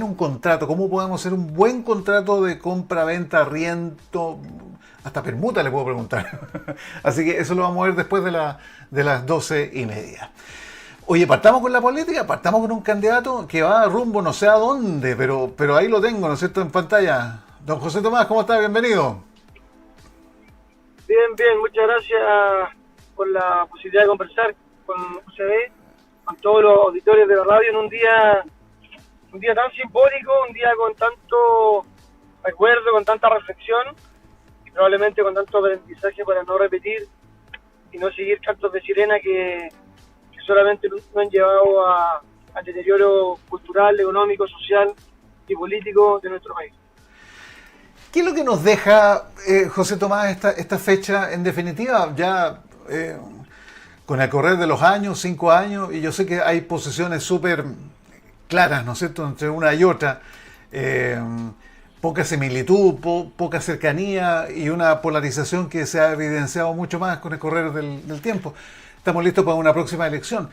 un contrato, cómo podemos hacer un buen contrato de compra, venta, arriendo, hasta permuta le puedo preguntar. Así que eso lo vamos a ver después de las 12:30. Oye, partamos con la política, partamos con un candidato que va rumbo no sé a dónde, pero ahí lo tengo, ¿no es cierto?, en pantalla. Don José Tomás, ¿cómo está? Bienvenido. Bien, bien, muchas gracias por la posibilidad de conversar con UCB, con todos los auditores de la radio en un día tan simbólico, un día con tanto recuerdo, con tanta reflexión y probablemente con tanto aprendizaje para no repetir y no seguir cantos de sirena que solamente nos han llevado al deterioro cultural, económico, social y político de nuestro país. ¿Qué es lo que nos deja, José Tomás, esta fecha? En definitiva, ya con el correr de los años, 5 años, y yo sé que hay posiciones súper claras, ¿no es cierto?, entre una y otra, eh, poca similitud, poca cercanía y una polarización que se ha evidenciado mucho más con el correr del tiempo. Estamos listos para una próxima elección.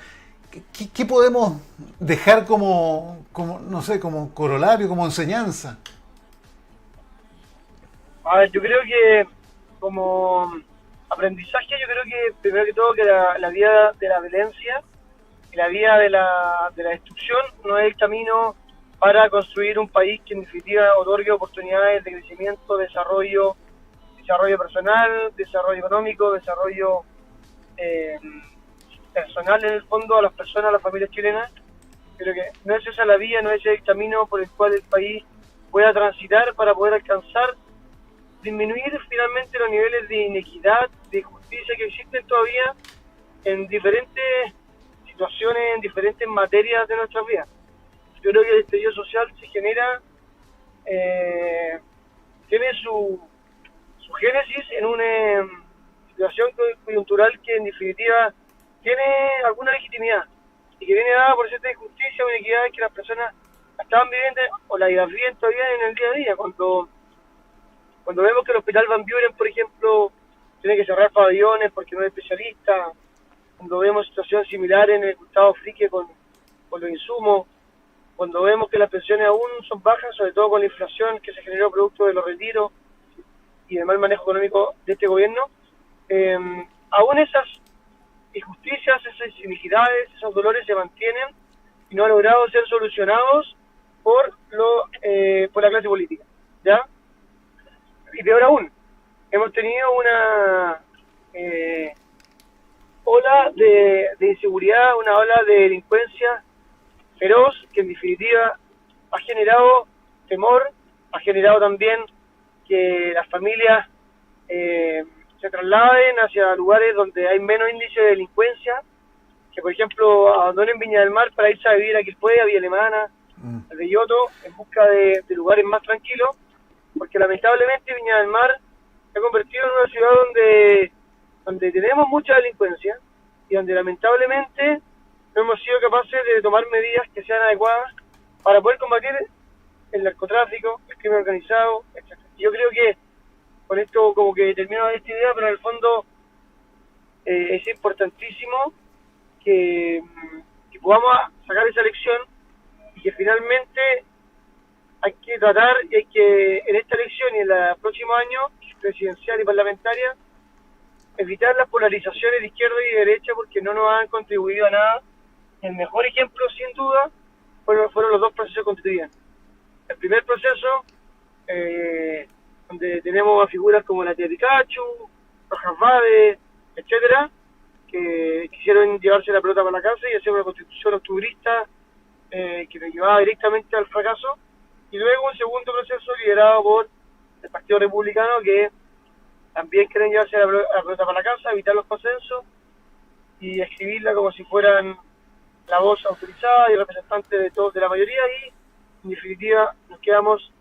¿Qué podemos dejar no sé, como corolario, como enseñanza? A ver, yo creo que como aprendizaje, yo creo que primero que todo que la vía de la violencia y la vía de la destrucción no es el camino para construir un país que en definitiva otorgue oportunidades de crecimiento, desarrollo personal, desarrollo económico, desarrollo eh, personal en el fondo a las personas, a las familias chilenas. Creo que no es esa la vía, no es ese el camino por el cual el país pueda transitar para poder alcanzar disminuir finalmente los niveles de inequidad, de injusticia que existen todavía en diferentes situaciones, en diferentes materias de nuestras vidas. Yo creo que el estallido social se genera, tiene su génesis en una situación coyuntural que en definitiva tiene alguna legitimidad y que viene dada por cierta injusticia o inequidad que las personas estaban viviendo o la viven todavía en el día a día. Cuando vemos que el hospital Van Buren, por ejemplo, tiene que cerrar pabellones porque no es especialista, cuando vemos situaciones similares en el Gustavo Frique con los insumos, cuando vemos que las pensiones aún son bajas, sobre todo con la inflación que se generó producto de los retiros y del mal manejo económico de este gobierno, aún esas injusticias, esas iniquidades, esos dolores se mantienen y no han logrado ser solucionados por la clase política, ¿ya? Y peor aún, hemos tenido una ola de inseguridad, una ola de delincuencia feroz que en definitiva ha generado temor, ha generado también que las familias se trasladen hacia lugares donde hay menos índice de delincuencia, que por ejemplo abandonen Viña del Mar para irse a vivir a Quilpué, a Villa Alemana, a Belloto, en busca de lugares más tranquilos, porque lamentablemente Viña del Mar se ha convertido en una ciudad donde tenemos mucha delincuencia y donde lamentablemente no hemos sido capaces de tomar medidas que sean adecuadas para poder combatir el narcotráfico, el crimen organizado, etc. Yo creo que con esto como que termino esta idea, pero en el fondo es importantísimo que podamos sacar esa lección y que finalmente hay que tratar y hay que, en esta elección y en el próximo año, presidencial y parlamentaria, evitar las polarizaciones de izquierda y de derecha porque no nos han contribuido a nada. El mejor ejemplo, sin duda, fueron los dos procesos constituyentes. El primer proceso, donde tenemos a figuras como la tía Pikachu, Rojas Vade, etcétera, que quisieron llevarse la pelota para la casa y hacer una constitución octubrista que nos llevaba directamente al fracaso. Y luego un segundo proceso liderado por el Partido Republicano, que también quieren llevarse la pelota para la casa, evitar los consensos y escribirla como si fueran la voz autorizada y representante de todos, de la mayoría, y en definitiva nos quedamos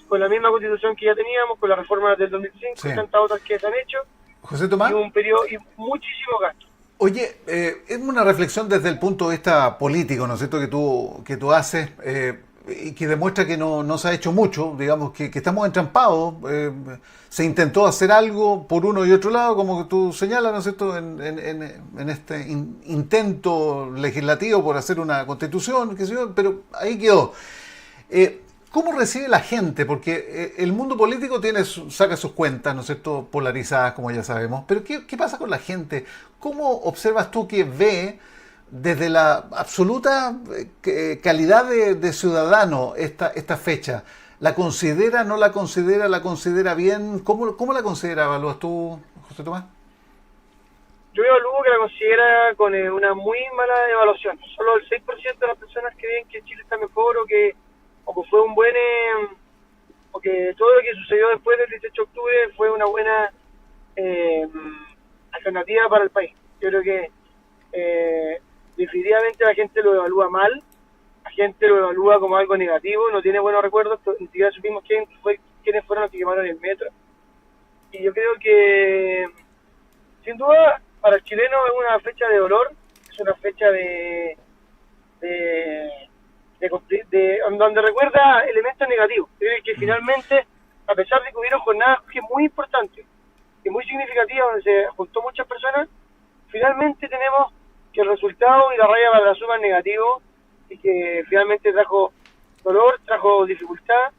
con la misma constitución que ya teníamos, con la reforma del 2005 Sí. y tantas otras que se han hecho, José Tomás. y un periodo y muchísimo gasto. Oye, es una reflexión desde el punto de vista político, ¿no es cierto?, que tú haces y que demuestra que no se ha hecho mucho, digamos, que estamos entrampados. Se intentó hacer algo por uno y otro lado, como tú señalas, ¿no es cierto?, en este intento legislativo por hacer una constitución, qué sé yo, pero ahí quedó. ¿Cómo recibe la gente? Porque el mundo político saca sus cuentas, ¿no es cierto?, polarizadas, como ya sabemos. Pero ¿qué pasa con la gente? ¿Cómo observas tú que ve desde la absoluta calidad de ciudadano esta fecha? ¿La considera, no la considera, la considera bien? ¿Cómo la considera, evalúas tú, José Tomás? Yo evalúo que la considera con una muy mala evaluación. Solo el 6% de las personas creen que Chile está mejor o que fue un buen... o que todo lo que sucedió después del 18 de octubre fue una buena alternativa para el país. Yo creo que definitivamente la gente lo evalúa mal, la gente lo evalúa como algo negativo, no tiene buenos recuerdos, ni siquiera supimos quiénes fueron los que quemaron el metro. Y yo creo que, sin duda, para el chileno es una fecha de dolor, es una fecha donde recuerda elementos negativos. Creo que finalmente, a pesar de que hubieron jornadas muy importantes y muy significativas, donde se juntó muchas personas, finalmente tenemos que el resultado y la raya para la suma es negativo y que finalmente trajo dolor, trajo dificultad.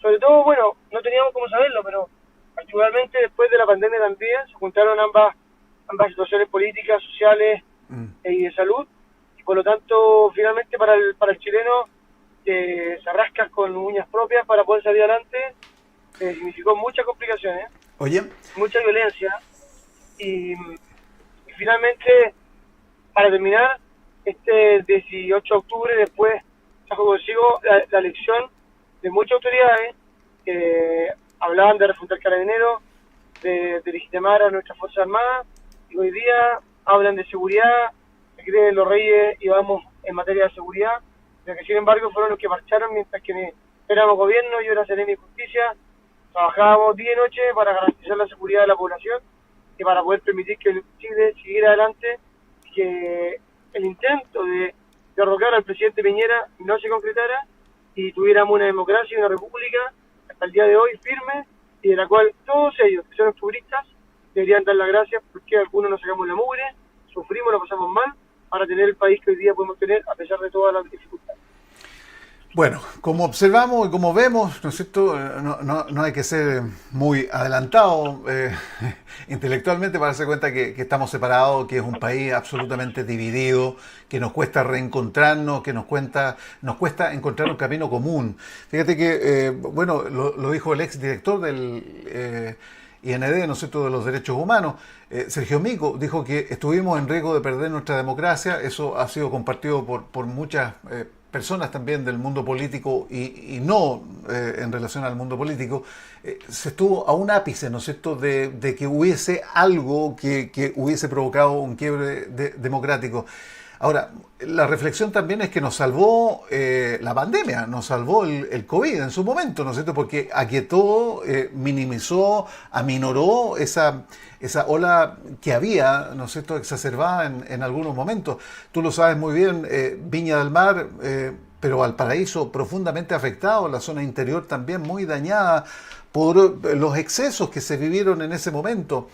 Sobre todo, bueno, no teníamos cómo saberlo, pero particularmente después de la pandemia también se juntaron ambas situaciones políticas, sociales y de salud. Y por lo tanto, finalmente para el chileno que se rasca con uñas propias para poder salir adelante, significó muchas complicaciones, Oye, mucha violencia y finalmente, para terminar, este 18 de octubre después trajo consigo la elección de muchas autoridades que hablaban de refundar Carabineros, de legitimar a nuestras Fuerzas Armadas, y hoy día hablan de seguridad, se creen los reyes y vamos en materia de seguridad, pero que sin embargo fueron los que marcharon mientras que éramos gobierno, yo era Serena y Justicia, trabajábamos día y noche para garantizar la seguridad de la población y para poder permitir que Chile siguiera adelante, que el intento de derrocar al presidente Piñera no se concretara y tuviéramos una democracia y una república hasta el día de hoy firme y de la cual todos ellos que son octubristas deberían dar las gracias porque algunos nos sacamos la mugre, sufrimos, lo pasamos mal para tener el país que hoy día podemos tener a pesar de todas las dificultades. Bueno, como observamos y como vemos, ¿no es cierto? No hay que ser muy adelantado intelectualmente para darse cuenta que estamos separados, que es un país absolutamente dividido, que nos cuesta reencontrarnos, que nos cuesta encontrar un camino común. Fíjate que, bueno, lo dijo el ex director del IND, ¿no es cierto?, de los derechos humanos, Sergio Mico, dijo que estuvimos en riesgo de perder nuestra democracia. Eso ha sido compartido por muchas personas también del mundo político y no en relación al mundo político. Se estuvo a un ápice, ¿no es cierto?, de que hubiese algo que hubiese provocado un quiebre democrático. Ahora, la reflexión también es que nos salvó la pandemia, nos salvó el COVID en su momento, ¿no es cierto?, porque aquietó, minimizó, aminoró esa ola que había, ¿no es cierto?, exacerbada en algunos momentos. Tú lo sabes muy bien, Viña del Mar, pero Valparaíso profundamente afectado, la zona interior también muy dañada por los excesos que se vivieron en ese momento.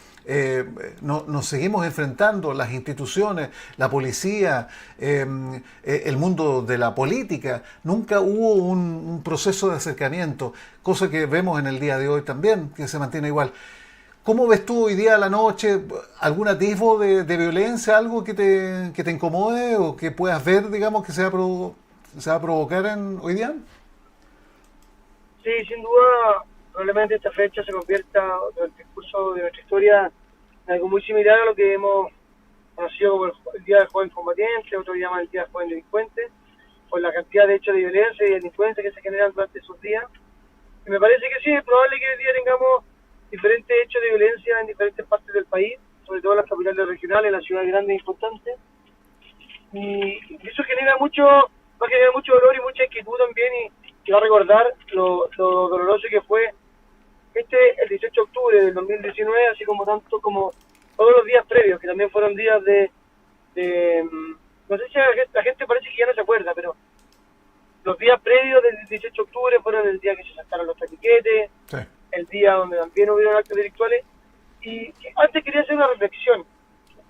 Nos seguimos enfrentando, las instituciones, la policía, el mundo de la política. Nunca hubo un proceso de acercamiento, cosa que vemos en el día de hoy también, que se mantiene igual. ¿Cómo ves tú hoy día a la noche? ¿Algún atisbo de violencia, algo que te incomode o que puedas ver, digamos, que se va a provocar hoy día? Sí, sin duda, probablemente esta fecha se convierta durante el curso de nuestra historia en algo muy similar a lo que hemos conocido como el Día del Joven Combatiente, otro llama el Día del Joven Delincuente, por la cantidad de hechos de violencia y delincuencia que se generan durante esos días. Y me parece que sí, es probable que hoy día tengamos diferentes hechos de violencia en diferentes partes del país, sobre todo en las capitales regionales, en las ciudades grandes e importantes. Y eso va a generar mucho dolor y mucha inquietud también y va a recordar lo doloroso que fue el 18 de octubre del 2019, así como tanto como todos los días previos, que también fueron días no sé si la gente parece que ya no se acuerda, pero los días previos del 18 de octubre fueron el día que se saltaron los taquiquetes, sí, el día donde también hubieron actos delictuales. Y antes quería hacer una reflexión,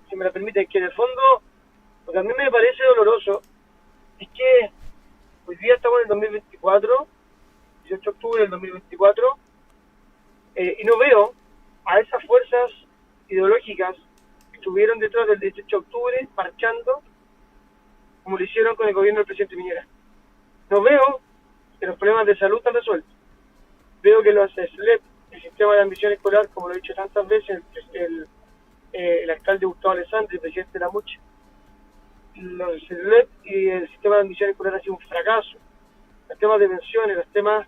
si me la permiten, que en el fondo lo que a mí me parece doloroso es que Hoy día estamos en el 2024, 18 de octubre del 2024, y no veo a esas fuerzas ideológicas que estuvieron detrás del 18 de octubre marchando como lo hicieron con el gobierno del presidente Piñera. No veo que los problemas de salud están resueltos. Veo que los SLEP, el sistema de admisión escolar, como lo he dicho tantas veces, el alcalde Gustavo Alessandri, el presidente de la MUCH, los SLEP y el sistema de admisión escolar ha sido un fracaso. Los temas de pensiones, los temas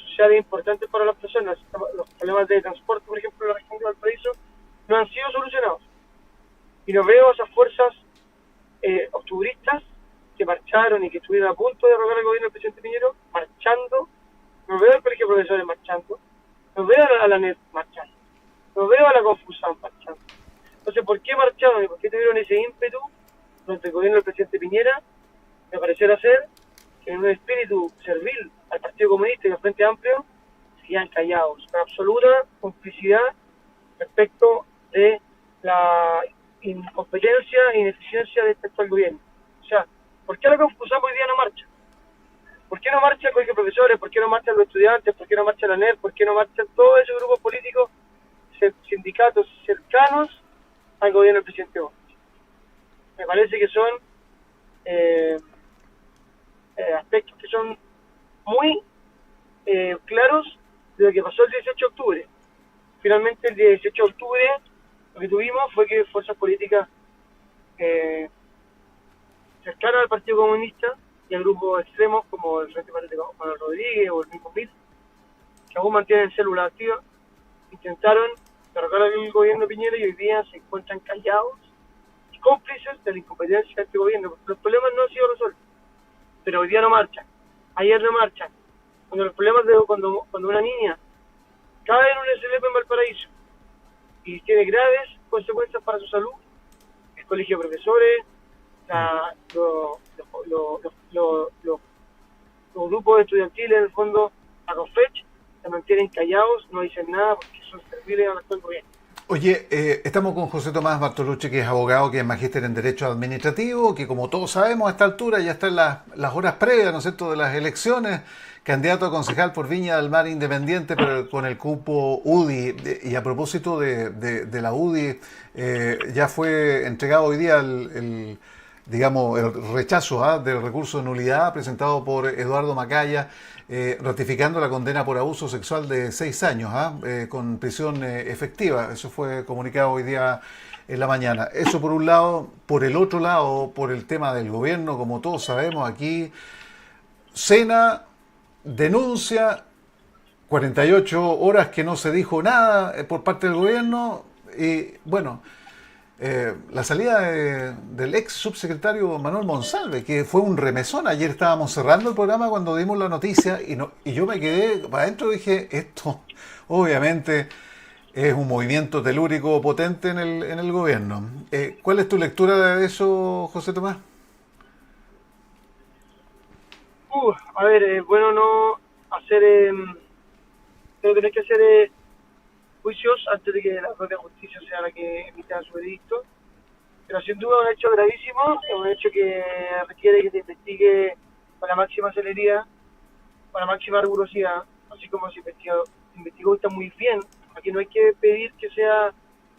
sociales importantes para las personas, los problemas de transporte, por ejemplo, en la región de Valparaíso, no han sido solucionados. Y no veo esas fuerzas octubristas que marcharon y que estuvieron a punto de derrocar al gobierno del presidente Piñera marchando. No veo al colegio de profesores marchando, no veo a la NET marchando, no veo a la Confusión marchando. Entonces, ¿por qué marcharon y por qué tuvieron ese ímpetu durante el gobierno del presidente Piñera? Me pareciera ser que en un espíritu servil al Partido Comunista y al Frente Amplio seguían callados, con absoluta complicidad respecto de la incompetencia e ineficiencia de este actual gobierno. O sea, ¿por qué la Confusión hoy día no marcha? ¿Por qué no marcha el colegio de profesores? ¿Por qué no marchan los estudiantes? ¿Por qué no marcha la NER? ¿Por qué no marchan todos esos grupos políticos, sindicatos cercanos al gobierno del presidente Boric? Me parece que son aspectos que son muy claros de lo que pasó el 18 de octubre. Finalmente, el 18 de octubre, lo que tuvimos fue que fuerzas políticas cercanas al Partido Comunista y a grupos extremos como el Frente Patriótico Manuel Rodríguez o el mismo MIR, que aún mantienen células activas, intentaron derrocar al gobierno de Piñera y hoy día se encuentran callados y cómplices de la incompetencia de este gobierno. Los problemas no han sido resueltos, pero hoy día no marchan, ayer no marchan. Cuando los problemas de cuando una niña cae en un SLP en Valparaíso y tiene graves consecuencias para su salud, el colegio de profesores, los grupos estudiantiles, en el fondo, la CONFECH, se mantienen callados, no dicen nada porque son serviles al actual gobierno. Oye, estamos con José Tomás Bartolucci, que es abogado, que es magíster en Derecho Administrativo, que como todos sabemos a esta altura ya está en las horas previas, ¿no es cierto?, de las elecciones, candidato a concejal por Viña del Mar independiente, pero con el cupo UDI. Y a propósito de la UDI, ya fue entregado hoy día digamos, el rechazo del recurso de nulidad presentado por Eduardo Macaya, ratificando la condena por abuso sexual de 6 años, con prisión efectiva. Eso fue comunicado hoy día en la mañana. Eso por un lado. Por el otro lado, por el tema del gobierno, como todos sabemos aquí, Sena denuncia 48 horas que no se dijo nada por parte del gobierno. Y bueno, la salida del ex subsecretario Manuel Monsalve, que fue un remesón. Ayer estábamos cerrando el programa cuando dimos la noticia y yo me quedé para adentro y dije, esto obviamente es un movimiento telúrico potente en el gobierno. ¿Cuál es tu lectura de eso, José Tomás? A ver, bueno no hacer, creo que no hay que hacer juicios antes de que la propia justicia sea la que emita su veredicto, pero sin duda es un hecho gravísimo, es un hecho que requiere que se investigue con la máxima celeridad, con la máxima rigurosidad, así como se investigó está muy bien. Aquí no hay que pedir que sea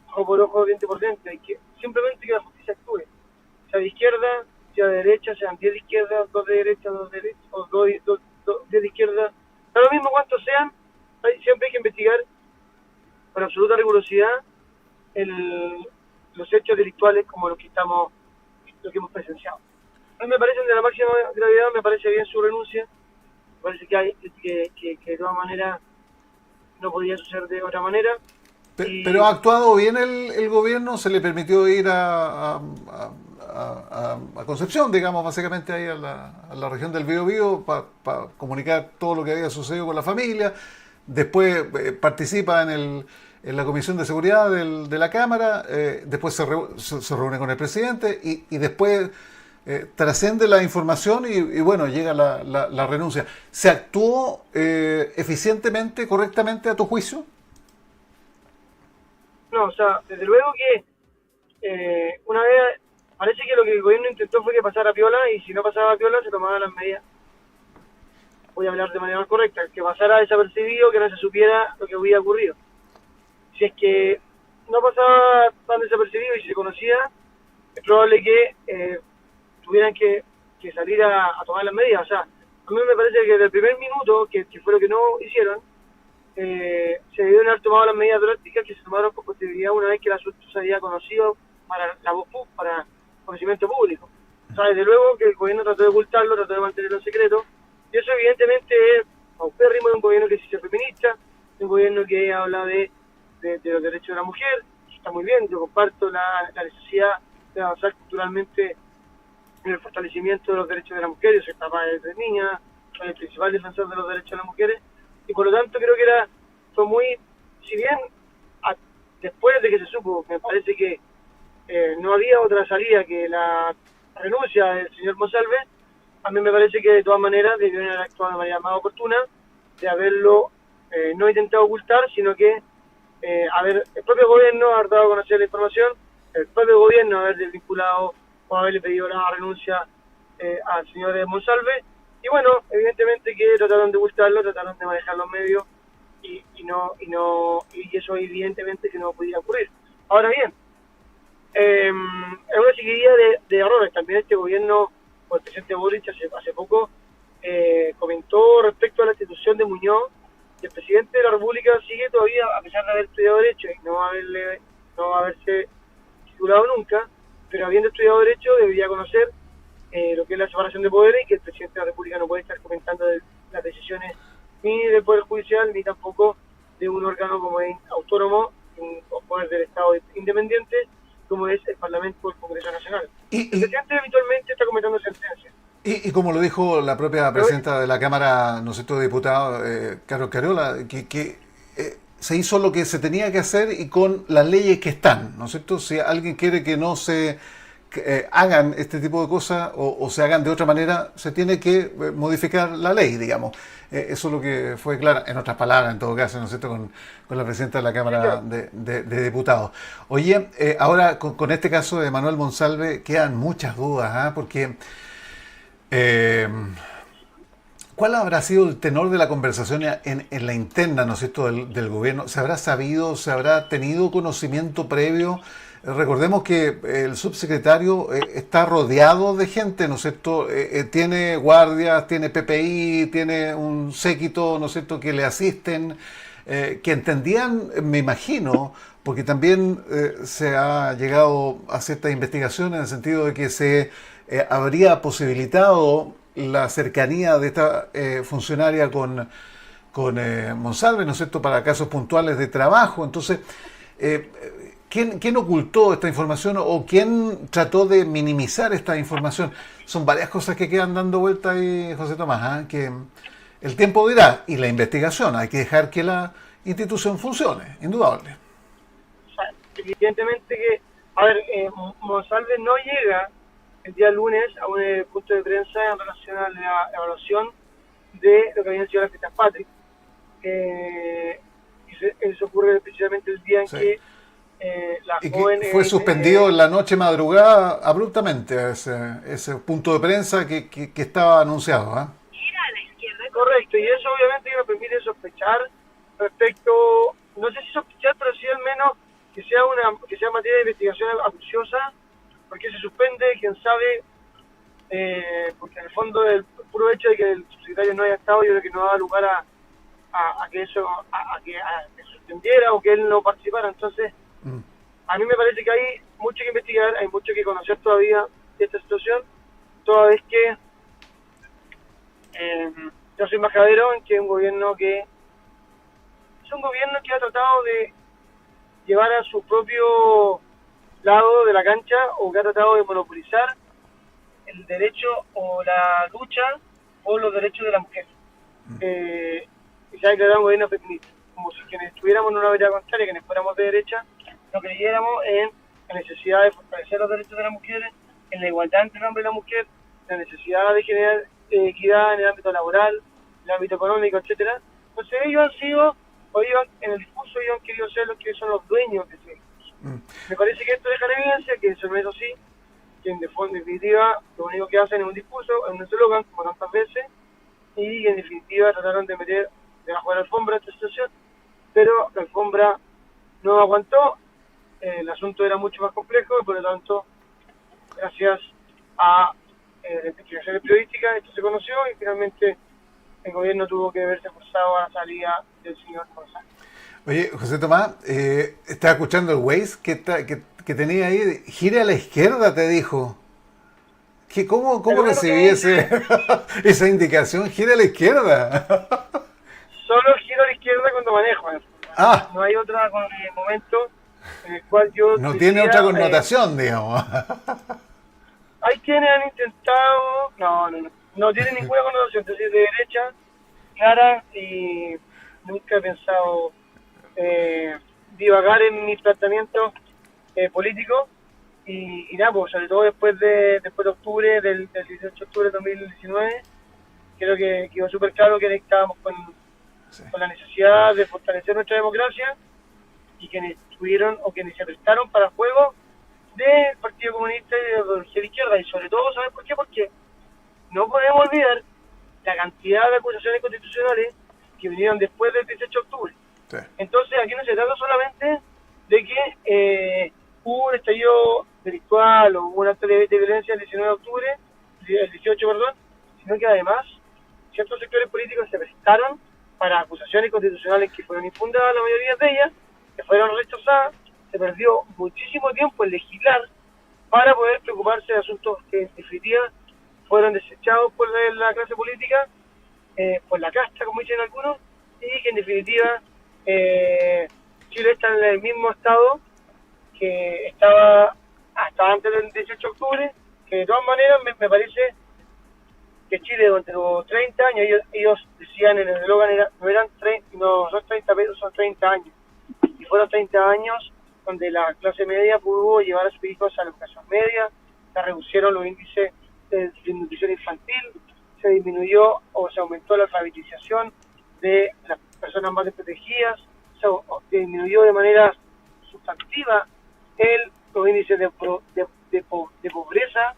ojo por ojo, diente por diente, hay que simplemente que la justicia actúe, sea de izquierda, sea de derecha, sean 10 de izquierda, 2 de derecha, 2 de derecha, o 10 de izquierda, da lo mismo cuántos sean, siempre hay que investigar con absoluta rigurosidad los hechos delictuales como lo que hemos presenciado. A mí me parecen de la máxima gravedad, me parece bien su renuncia, me parece que de todas maneras no podía suceder de otra manera. Pero ha actuado bien el gobierno, se le permitió ir a Concepción, digamos, básicamente ahí a la región del Biobío para comunicar todo lo que había sucedido con la familia. Después participa en la Comisión de Seguridad de la Cámara, después se reúne con el presidente y después trasciende la información y bueno, llega la renuncia. ¿Se actuó eficientemente, correctamente a tu juicio? No, o sea, desde luego que una vez parece que lo que el gobierno intentó fue que pasara piola, y si no pasaba piola se tomaban las medidas, voy a hablar de manera más correcta, que pasara desapercibido, que no se supiera lo que había ocurrido. Si es que no pasaba tan desapercibido y se conocía, es probable que tuvieran que salir a tomar las medidas. O sea, a mí me parece que desde el primer minuto, que fue lo que no hicieron, se debieron haber tomado las medidas drásticas que se tomaron con posterioridad una vez que el asunto se había conocido para la voz, para conocimiento público. O sea, desde luego que el gobierno trató de ocultarlo, trató de mantenerlo en secreto, y eso evidentemente es paupérrimo de un gobierno que se dice feminista, de un gobierno que habla de los derechos de la mujer. Está muy bien, yo comparto la necesidad de avanzar culturalmente en el fortalecimiento de los derechos de la mujer. Yo soy papá de 3 niñas, soy el principal defensor de los derechos de las mujeres, y por lo tanto creo que fue muy, si bien después de que se supo, me parece que no había otra salida que la renuncia del señor Monsalve, a mí me parece que de todas maneras debieron haber actuado de manera más oportuna, de haberlo no intentado ocultar, sino que el propio gobierno haber dado a conocer la información, el propio gobierno haber desvinculado o haberle pedido la renuncia al señor Monsalve, y bueno, evidentemente que trataron de ocultarlo, trataron de manejar los medios, y eso evidentemente que no podía ocurrir. Ahora bien, es una seguidilla de errores. También este gobierno, o el presidente Boric hace poco comentó respecto a la institución de Muñoz, que el presidente de la República sigue todavía, a pesar de haber estudiado Derecho y no haberse titulado nunca, pero habiendo estudiado Derecho debería conocer lo que es la separación de poderes, y que el presidente de la República no puede estar comentando las decisiones ni del Poder Judicial, ni tampoco de un órgano como es autónomo, o poder del Estado independiente, como es el Parlamento o el Congreso Nacional. El presidente habitualmente está cometiendo sentencias. Y como lo dijo la propia presidenta de la Cámara, ¿no es cierto?, de Diputados, Carol Cariola, que se hizo lo que se tenía que hacer y con las leyes que están, ¿no es cierto? Si alguien quiere que no se hagan este tipo de cosas o se hagan de otra manera, se tiene que modificar la ley, digamos. Eso es lo que fue claro, en otras palabras, en todo caso, ¿no es cierto?, con la presidenta de la Cámara de Diputados. Oye, ahora con este caso de Manuel Monsalve quedan muchas dudas, porque ¿cuál habrá sido el tenor de la conversación en la interna, ¿no es cierto?, del gobierno? ¿Se habrá sabido, se habrá tenido conocimiento previo? Recordemos que el subsecretario está rodeado de gente, ¿no es cierto? Tiene guardias, tiene PPI, tiene un séquito, ¿no es cierto?, que le asisten, que entendían, me imagino, porque también se ha llegado a ciertas investigaciones en el sentido de que se habría posibilitado la cercanía de esta funcionaria con Monsalve, ¿no es cierto?, para casos puntuales de trabajo. Entonces, ¿quién ocultó esta información o quién trató de minimizar esta información? Son varias cosas que quedan dando vuelta ahí, José Tomás, que el tiempo dirá, y la investigación, hay que dejar que la institución funcione, indudable. O sea, evidentemente que, Monsalve no llega el día lunes a un punto de prensa en relación a la evaluación de lo que habían sido las fiestas patrias. Eso ocurre precisamente el día en que la joven... fue suspendido en la noche madrugada abruptamente ese punto de prensa que estaba anunciado. Gira a la izquierda. Correcto, y eso obviamente me permite sospechar respecto, no sé si sospechar, pero sí al menos que sea materia de investigación acuciosa, porque se suspende, quién sabe, porque en el fondo el puro hecho de que el subsecretario no haya estado, yo creo que no daba lugar a que eso, a que se suspendiera o que él no participara. Entonces, a mí me parece que hay mucho que investigar, hay mucho que conocer todavía de esta situación, toda vez que yo soy embajadero en que es un gobierno que ha tratado de llevar a su propio lado de la cancha, o que ha tratado de monopolizar el derecho o la lucha por los derechos de la mujer. Y se ha declarado un gobierno feminista, como si quienes estuviéramos en una vereda contraria, quienes fuéramos de derecha, no creyéramos en la necesidad de fortalecer los derechos de las mujeres, en la igualdad entre el hombre y la mujer, la necesidad de generar equidad en el ámbito laboral, en el ámbito económico, etcétera. Entonces ellos han sido, en el discurso ellos han querido ser los que son los dueños de ese discurso. Me parece que esto deja en evidencia que eso no es así, que en definitiva lo único que hacen es un discurso, es un eslogan, como tantas veces, y en definitiva trataron de meter debajo de la alfombra esta situación, pero la alfombra no aguantó, el asunto era mucho más complejo y por lo tanto, gracias a la investigación periodística, esto se conoció y finalmente el gobierno tuvo que verse forzado a la salida del señor González. Oye, José Tomás, estaba escuchando el Waze que tenía ahí, gire a la izquierda, te dijo. ¿Cómo recibí esa indicación? Gire a la izquierda. Solo giro a la izquierda cuando manejo. No hay otro momento en el cual yo... No tiene otra connotación, digamos. Hay quienes han intentado... No tiene ninguna connotación. Es decir, de derecha, clara, y nunca he pensado divagar en mi planteamiento político. Y nada, pues sobre todo después de octubre, del 18 de octubre de 2019, creo que quedó súper claro que estábamos con la necesidad de fortalecer nuestra democracia y quienes tuvieron o quienes se prestaron para el juego del Partido Comunista y de la ideología de izquierda. Y sobre todo, ¿sabes por qué? Porque no podemos olvidar la cantidad de acusaciones constitucionales que vinieron después del 18 de octubre. Sí. Entonces, aquí no se trata solamente de que hubo un estallido delictual o hubo un acto de violencia el 19 de octubre, el 18, perdón, sino que además ciertos sectores políticos se prestaron para acusaciones constitucionales que fueron infundadas, la mayoría de ellas, que fueron rechazadas. Se perdió muchísimo tiempo en legislar para poder preocuparse de asuntos que en definitiva fueron desechados por la clase política, por la casta, como dicen algunos, y que en definitiva Chile está en el mismo estado que estaba hasta antes del 18 de octubre, que de todas maneras me parece que Chile durante los 30 años, ellos decían en el eslogan, no son 30 pesos, son 30 años. Y fueron 30 años donde la clase media pudo llevar a sus hijos a la educación media, se reducieron los índices de desnutrición infantil, se disminuyó o se aumentó la alfabetización de las personas más desprotegidas, se disminuyó de manera sustantiva los índices de pobreza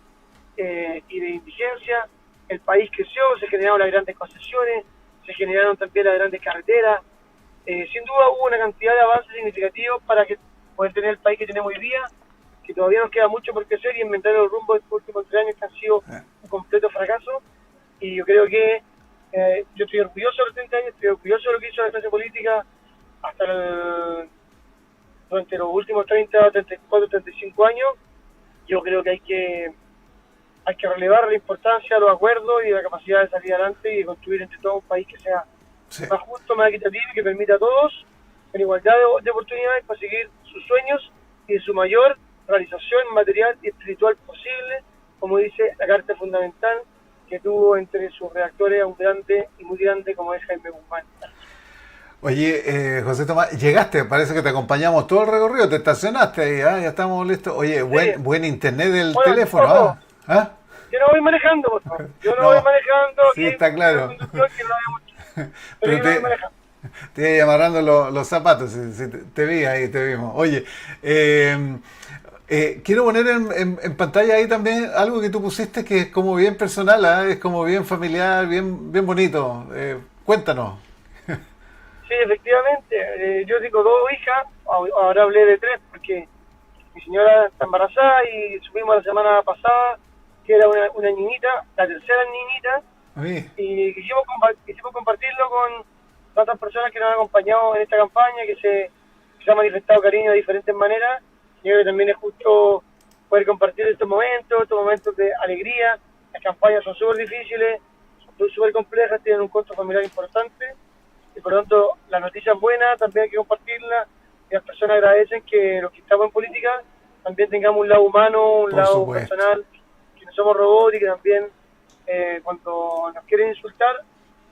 y de indigencia. El país creció, se generaron las grandes concesiones, se generaron también las grandes carreteras. Sin duda hubo una cantidad de avances significativos para poder tener el país que tenemos hoy día, que todavía nos queda mucho por crecer y inventar los rumbos de estos últimos 3 años que han sido un completo fracaso. Y yo creo que yo estoy orgulloso de los 30 años, estoy orgulloso de lo que hizo la clase política durante los últimos 30, 34, 35 años. Yo creo que hay que relevar la importancia de los acuerdos y la capacidad de salir adelante y de construir entre todos un país que sea más justo, más equitativo y que permita a todos en igualdad de oportunidades para seguir sus sueños y de su mayor realización material y espiritual posible, como dice la Carta Fundamental que tuvo entre sus redactores a un grande y muy grande como es Jaime Guzmán. Oye, José Tomás, llegaste, parece que te acompañamos todo el recorrido, te estacionaste ahí, ya estamos listos. Oye, buen internet del teléfono. Yo no voy manejando, por favor. Yo no voy manejando. Sí, está claro. Pero te iba amarrando los zapatos, si te vi ahí, te vimos. Oye, quiero poner en pantalla ahí también algo que tú pusiste que es como bien personal, es como bien familiar, bien bonito. Cuéntanos. Sí, efectivamente. Yo tengo 2 hijas, ahora hablé de 3 porque mi señora está embarazada y subimos la semana pasada que era una niñita, la tercera niñita, y quisimos compartirlo con tantas personas que nos han acompañado en esta campaña, que se ha manifestado cariño de diferentes maneras. Yo creo que también es justo poder compartir estos momentos de alegría. Las campañas son súper difíciles, son súper complejas, tienen un costo familiar importante, y por lo tanto la noticia es buena, también hay que compartirla, y las personas agradecen que los que estamos en política también tengamos un lado humano, un lado personal, que no somos robots y que también cuando nos quieren insultar,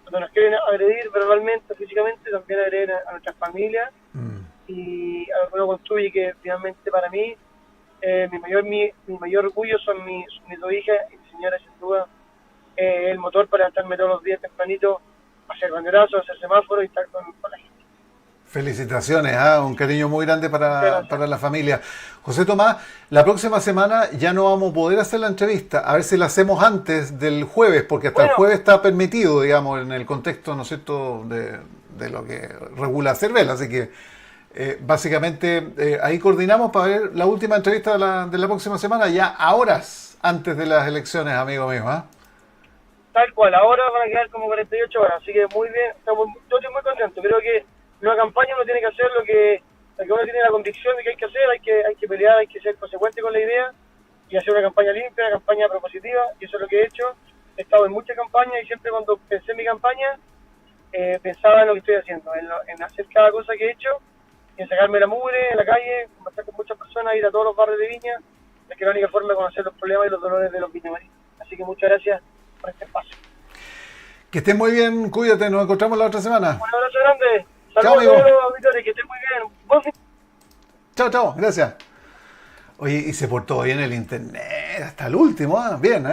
cuando nos quieren agredir verbalmente, físicamente, también agreden a nuestras familias y a lo que uno construye, que finalmente para mí mi mayor orgullo son mis 2 hijas y mi señora, sin duda, el motor para levantarme todos los días tempranito, hacer banderazos, hacer semáforos y estar con la gente. Felicitaciones, un cariño muy grande Gracias. para la familia. José Tomás, la próxima semana ya no vamos a poder hacer la entrevista, a ver si la hacemos antes del jueves, porque hasta el Bueno, jueves está permitido, digamos, en el contexto, ¿no es cierto?, de lo que regula Cervel, así que básicamente ahí coordinamos para ver la última entrevista de la próxima semana, ya a horas antes de las elecciones, amigo mío, ¿ah? tal cual, ahora van a quedar como 48 horas, así que muy bien, yo estoy muy contento. Creo que en una campaña uno tiene que hacer lo que uno tiene la convicción de que hay que hacer, hay que pelear, hay que ser consecuente con la idea y hacer una campaña limpia, una campaña propositiva, y eso es lo que he hecho. He estado en muchas campañas y siempre cuando pensé en mi campaña, pensaba en lo que estoy haciendo, en hacer cada cosa que he hecho, en sacarme la mugre en la calle, conversar con muchas personas, ir a todos los barrios de Viña, es que es la única forma de conocer los problemas y los dolores de los viñamarinos. Así que muchas gracias por este espacio. Que estés muy bien, cuídate, nos encontramos la otra semana. Un abrazo grande, Chao, saludos a amigo. todos los auditores, que estén muy bien. Buen fin. Chao, chao, gracias. Oye, y se portó bien el internet, hasta el último, bien,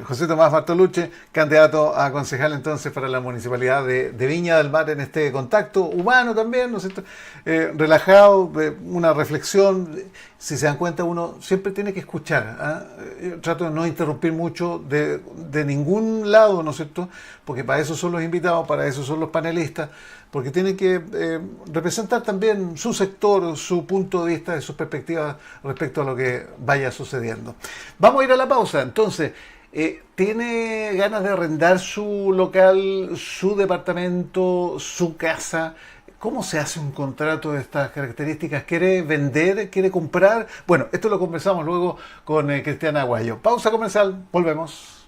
José Tomás Bartolucci, candidato a concejal entonces para la municipalidad de Viña del Mar en este contacto humano también, ¿no es cierto? Relajado, una reflexión. Si se dan cuenta, uno siempre tiene que escuchar. Yo trato de no interrumpir mucho de ningún lado, ¿no es cierto? Porque para eso son los invitados, para eso son los panelistas, porque tienen que representar también su sector, su punto de vista, sus perspectivas respecto a lo que vaya sucediendo. Vamos a ir a la pausa, entonces. ¿Tiene ganas de arrendar su local, su departamento, su casa? ¿Cómo se hace un contrato de estas características? ¿Quiere vender? ¿Quiere comprar? Bueno, esto lo conversamos luego con Cristiana Aguayo. Pausa comercial, volvemos.